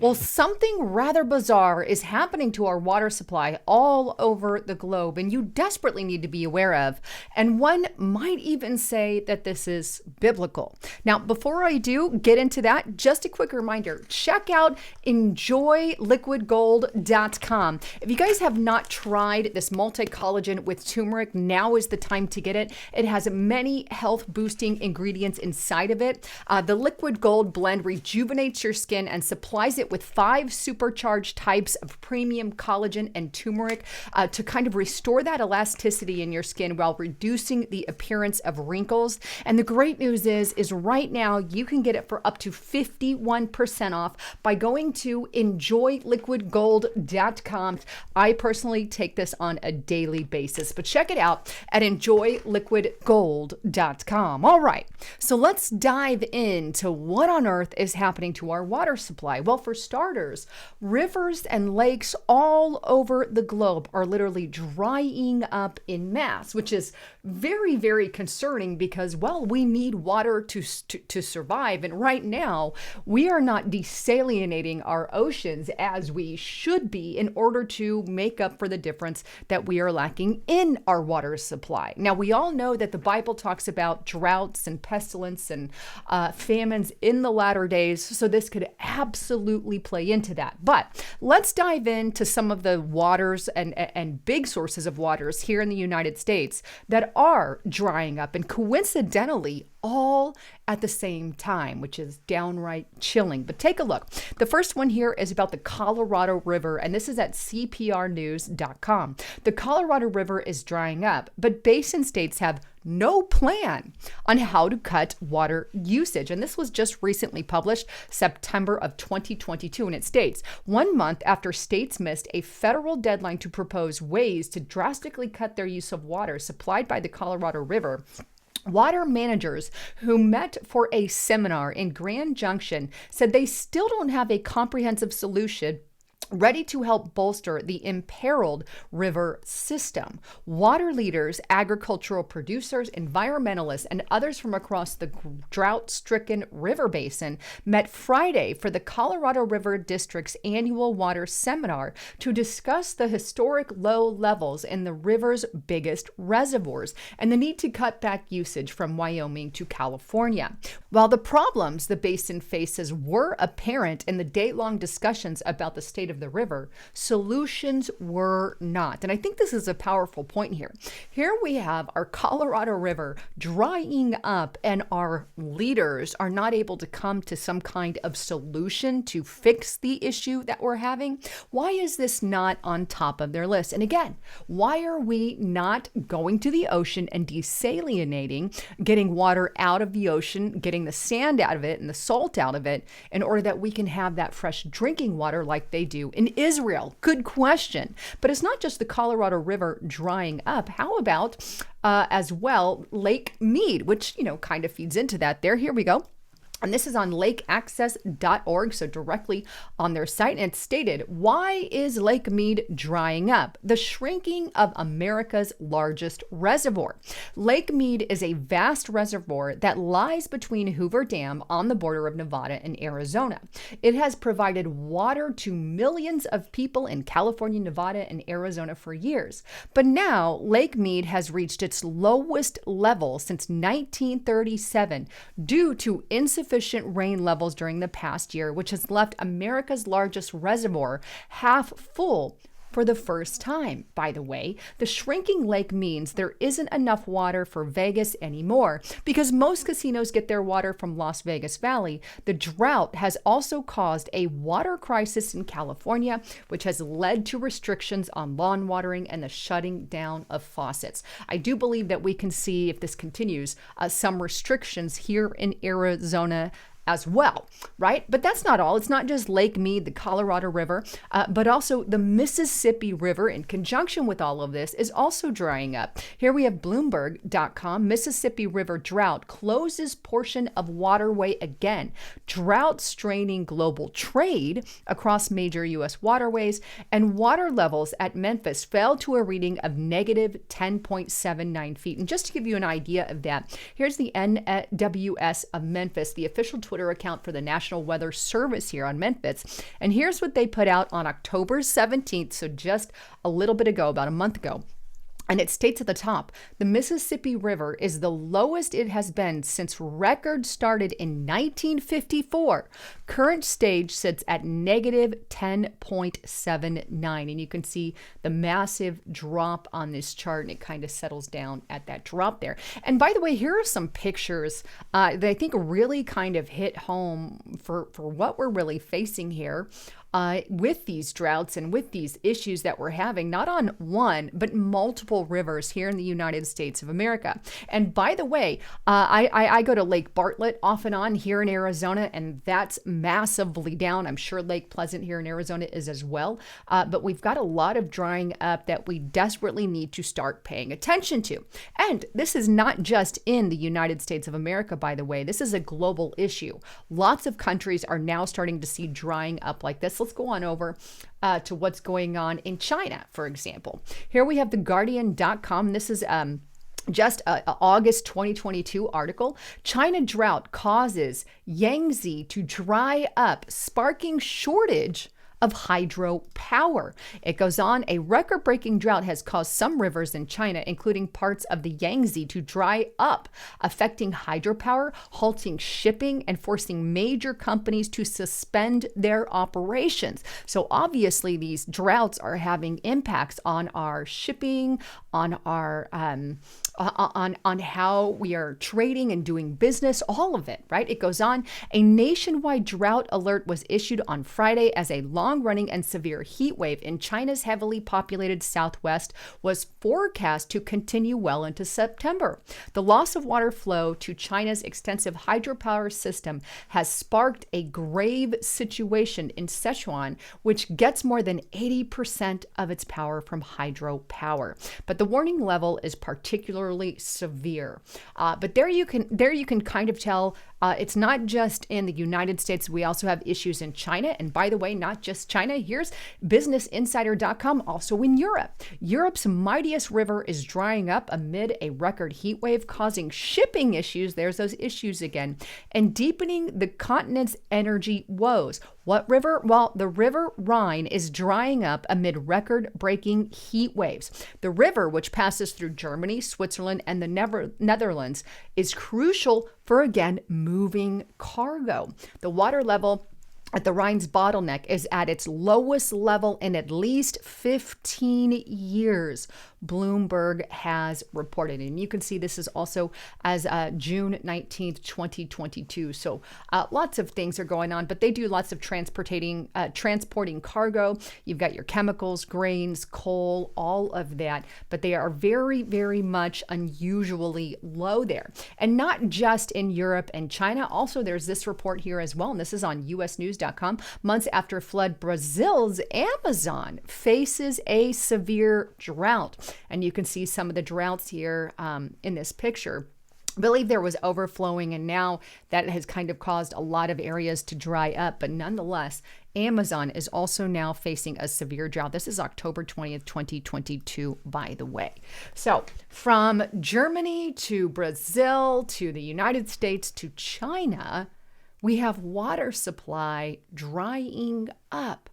Well, something rather bizarre is happening to our water supply all over the globe, and you desperately need to be aware of. And one might even say that this is biblical. Now, before I do get into that, just a quick reminder, check out enjoyliquidgold.com. If you guys have not tried this multi-collagen with turmeric, now is the time to get it. It has many health boosting ingredients inside of it. The liquid gold blend rejuvenates your skin and supplies it with 5 supercharged types of premium collagen and turmeric to kind of restore that elasticity in your skin while reducing the appearance of wrinkles. And the great news is right now you can get it for up to 51% off by going to enjoyliquidgold.com. I personally take this on a daily basis, but check it out at enjoyliquidgold.com. All right, so let's dive into what on earth is happening to our water supply. Well, for starters, rivers and lakes all over the globe are literally drying up in mass, which is very, very concerning because, well, we need water to survive. And right now, we are not desalinating our oceans as we should be in order to make up for the difference that we are lacking in our water supply. Now, we all know that the Bible talks about droughts and pestilence and famines in the latter days, so this could absolutely play into that. But let's dive into some of the waters and big sources of waters here in the United States that are drying up, and coincidentally, all at the same time, which is downright chilling. But take a look. The first one here is about the Colorado River, and this is at cprnews.com. The Colorado River is drying up, but basin states have no plan on how to cut water usage. And this was just recently published, September of 2022, and it states, 1 month after states missed a federal deadline to propose ways to drastically cut their use of water supplied by the Colorado River, water managers who met for a seminar in Grand Junction said they still don't have a comprehensive solution ready to help bolster the imperiled river system. Water leaders, agricultural producers, environmentalists, and others from across the drought-stricken river basin met Friday for the Colorado River District's annual water seminar to discuss the historic low levels in the river's biggest reservoirs and the need to cut back usage from Wyoming to California. While the problems the basin faces were apparent in the day-long discussions about the state of the river, solutions were not. And I think this is a powerful point here. Here we have our Colorado River drying up, and our leaders are not able to come to some kind of solution to fix the issue that we're having. Why is this not on top of their list? And again, why are we not going to the ocean and desalinating, getting water out of the ocean, getting the sand out of it and the salt out of it in order that we can have that fresh drinking water like they do in Israel? Good question. But it's not just the Colorado River drying up. How about as well Lake Mead, which, kind of feeds into that there. Here we go. And this is on lakeaccess.org, so directly on their site. And it's stated, why is Lake Mead drying up? The shrinking of America's largest reservoir. Lake Mead is a vast reservoir that lies between Hoover Dam on the border of Nevada and Arizona. It has provided water to millions of people in California, Nevada, and Arizona for years. But now Lake Mead has reached its lowest level since 1937 due to insufficient rain levels during the past year, which has left America's largest reservoir half full for the first time. By the way, the shrinking lake means there isn't enough water for Vegas anymore because most casinos get their water from Las Vegas Valley. The drought has also caused a water crisis in California, which has led to restrictions on lawn watering and the shutting down of faucets. I do believe that we can see, if this continues, some restrictions here in Arizona as well, right? But that's not all. It's not just Lake Mead, the Colorado River, but also the Mississippi River, in conjunction with all of this, is also drying up. Here we have Bloomberg.com. Mississippi River drought closes portion of waterway again. Drought straining global trade across major U.S. waterways, and water levels at Memphis fell to a reading of negative 10.79 feet. And just to give you an idea of that, here's the NWS of Memphis, the official Twitter account for the National Weather Service here on Memphis. And here's what they put out on October 17th, so just a little bit ago, about a month ago. And it states at the top, the Mississippi River is the lowest it has been since records started in 1954. Current stage sits at negative 10.79. And you can see the massive drop on this chart, and it kind of settles down at that drop there. And by the way, here are some pictures that I think really kind of hit home for what we're really facing here. With these droughts and with these issues that we're having, not on one, but multiple rivers here in the United States of America. And by the way, I go to Lake Bartlett off and on here in Arizona, and that's massively down. I'm sure Lake Pleasant here in Arizona is as well. But we've got a lot of drying up that we desperately need to start paying attention to. And this is not just in the United States of America, by the way. This is a global issue. Lots of countries are now starting to see drying up like this. Let's go on over to what's going on in China, for example. Here we have theguardian.com. This is just an August 2022 article. China drought causes Yangtze to dry up, sparking shortage of hydropower. It goes on, a record-breaking drought has caused some rivers in China, including parts of the Yangtze, to dry up, affecting hydropower, halting shipping, and forcing major companies to suspend their operations. So obviously these droughts are having impacts on our shipping, on our on how we are trading and doing business, all of it, right? It goes on. A nationwide drought alert was issued on Friday as a long-running and severe heat wave in China's heavily populated southwest was forecast to continue well into September. The loss of water flow to China's extensive hydropower system has sparked a grave situation in Sichuan, which gets more than 80% of its power from hydropower. But the warning level is particularly severe. But there you can kind of tell it's not just in the United States. We also have issues in China. And by the way, not just China. Here's businessinsider.com, also in Europe. Europe's mightiest river is drying up amid a record heat wave, causing shipping issues. There's those issues again, and deepening the continent's energy woes. What river? Well, the River Rhine is drying up amid record-breaking heat waves. The river, which passes through Germany, Switzerland, and the Netherlands, is crucial for, again, moving cargo. The water level at the Rhine's bottleneck is at its lowest level in at least 15 years, Bloomberg has reported. And you can see this is also as June 19th, 2022. So lots of things are going on, but they do lots of transporting cargo. You've got your chemicals, grains, coal, all of that, but they are very, very much unusually low there. And not just in Europe and China. Also, there's this report here as well, and this is on usnews.com. Months after flood, Brazil's Amazon faces a severe drought. And you can see some of the droughts here in this picture. I believe there was overflowing, and now that has kind of caused a lot of areas to dry up. But nonetheless, Amazon is also now facing a severe drought. This is October 20th, 2022, by the way. So from Germany to Brazil to the United States to China, we have water supply drying up.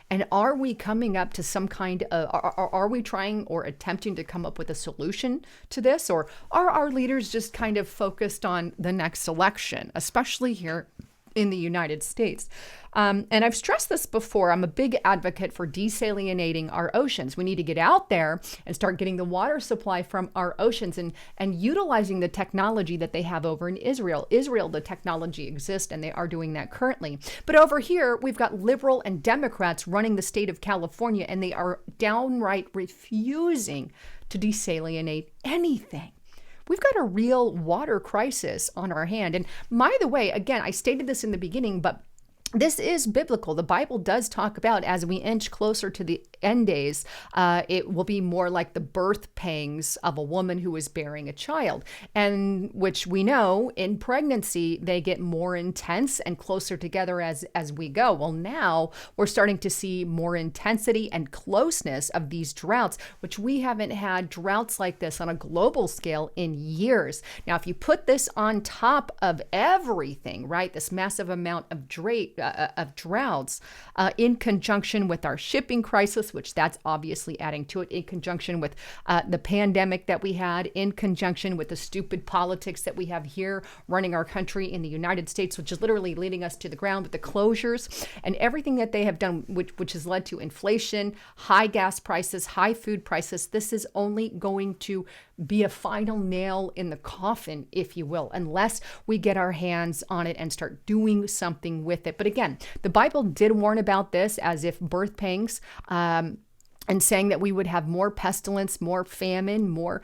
And are we coming up to some kind of, are we trying or attempting to come up with a solution to this? Or are our leaders just kind of focused on the next election, especially here in the United States? And I've stressed this before. I'm a big advocate for desalinating our oceans. We need to get out there and start getting the water supply from our oceans and utilizing the technology that they have over in Israel. Israel, the technology exists, and they are doing that currently. But over here, we've got liberal and Democrats running the state of California, and they are downright refusing to desalinate anything. We've got a real water crisis on our hand. And by the way, again, I stated this in the beginning, but this is biblical. The Bible does talk about, as we inch closer to the end days, it will be more like the birth pangs of a woman who is bearing a child, and which we know in pregnancy, they get more intense and closer together as we go. Well, now we're starting to see more intensity and closeness of these droughts, which we haven't had droughts like this on a global scale in years. Now, if you put this on top of everything, right, this massive amount of droughts in conjunction with our shipping crisis, which that's obviously adding to it, in conjunction with the pandemic that we had, in conjunction with the stupid politics that we have here running our country in the United States, which is literally leading us to the ground with the closures and everything that they have done, which has led to inflation, high gas prices, high food prices. This is only going to be a final nail in the coffin, if you will, unless we get our hands on it and start doing something with it. But again, the Bible did warn about this as if birth pangs, and saying that we would have more pestilence, more famine, more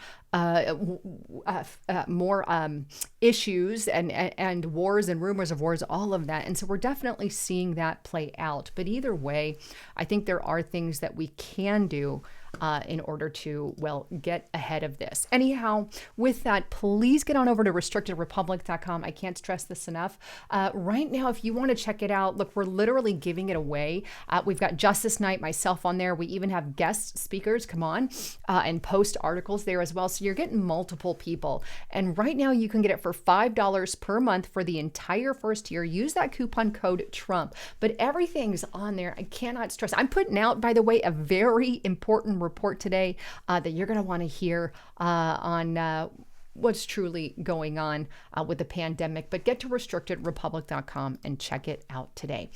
issues and wars and rumors of wars, all of that. And so we're definitely seeing that play out. But either way, I think there are things that we can do in order to, well, get ahead of this. Anyhow, with that, please get on over to restrictedrepublic.com. I can't stress this enough. Right now, if you want to check it out, look, we're literally giving it away. We've got Justice Night, myself on there. We even have guest speakers come on and post articles there as well. So you're getting multiple people. And right now, you can get it for $5 per month for the entire first year. Use that coupon code Trump. But everything's on there. I cannot stress. I'm putting out, by the way, a very important report today that you're going to want to hear on what's truly going on with the pandemic. But get to restrictedrepublic.com and check it out today.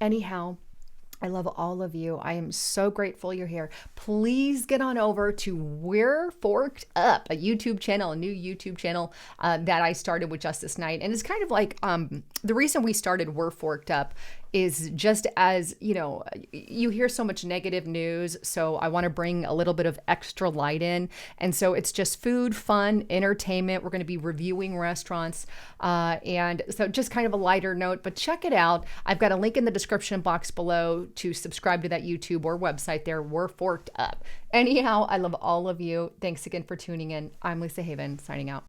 Anyhow, I love all of you. I am so grateful you're here. Please get on over to We're Forked Up, a YouTube channel, a new YouTube channel that I started with Justice Night. And it's kind of like the reason we started We're Forked Up is just as, you know, you hear so much negative news. So I want to bring a little bit of extra light in. And so it's just food, fun, entertainment. We're going to be reviewing restaurants. And so just kind of a lighter note, but check it out. I've got a link in the description box below to subscribe to that YouTube or website there. We're Forked Up. Anyhow, I love all of you. Thanks again for tuning in. I'm Lisa Haven, signing out.